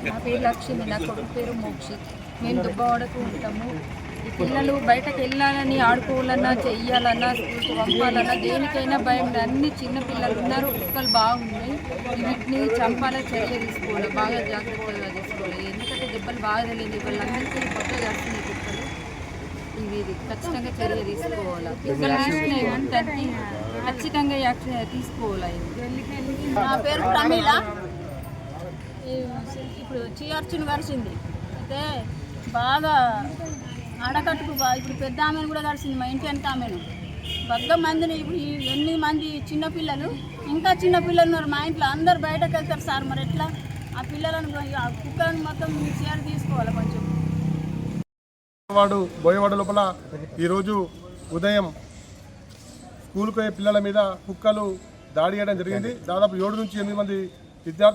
నా పేరు లక్ష్మి, నా కొడుకు పేరు మోక్షిత్. మేము దుబ్బవాడకు ఉంటాము. ఈ పిల్లలు బయటకు వెళ్ళాలని, ఆడుకోవాలన్నా, చెయ్యాలన్నా, స్కూల్కి పంపాలన్నా దేనికైనా భయం. అన్ని చిన్న పిల్లలు ఉన్నారు, కుక్కలు బాగున్నాయి. వీటిని చంపాలని చర్య తీసుకోవాలి, బాగా జాగ్రత్తగా తీసుకోవాలి. ఎందుకంటే దెబ్బలు బాగా తెలియదు, వాళ్ళందరికీ కొత్తగా వస్తున్నాయి కుక్కలు. ఇవి ఖచ్చితంగా చర్య తీసుకోవాలి. కుక్కలు తీసుకున్నాయి కానీ దానికి ఖచ్చితంగా యాక్షన్ తీసుకోవాలి. నా పేరు ప్రమీల. ఇప్పుడు చీర్చుని కలిసింది అయితే బాగా ఆడకట్టుకు ఇప్పుడు పెద్ద ఆమెను కూడా కలిసింది. మా ఇంటి వెనక ఆమెను బగ్గ మందిని. ఇప్పుడు 8 మంది చిన్నపిల్లలు, ఇంకా చిన్నపిల్లలు ఉన్నారు మా ఇంట్లో. అందరు బయటకు వెళ్తారు సార్. మరి ఎట్లా ఆ పిల్లలను, ఆ కుక్కలను మొత్తం చీర తీసుకోవాలి కొంచెం. బోయవాడ లోపల ఈరోజు ఉదయం స్కూల్కి పోయే పిల్లల మీద కుక్కలు దాడి చేయడం జరిగింది. దాదాపు 7 నుంచి 8 మంది విద్యార్థులు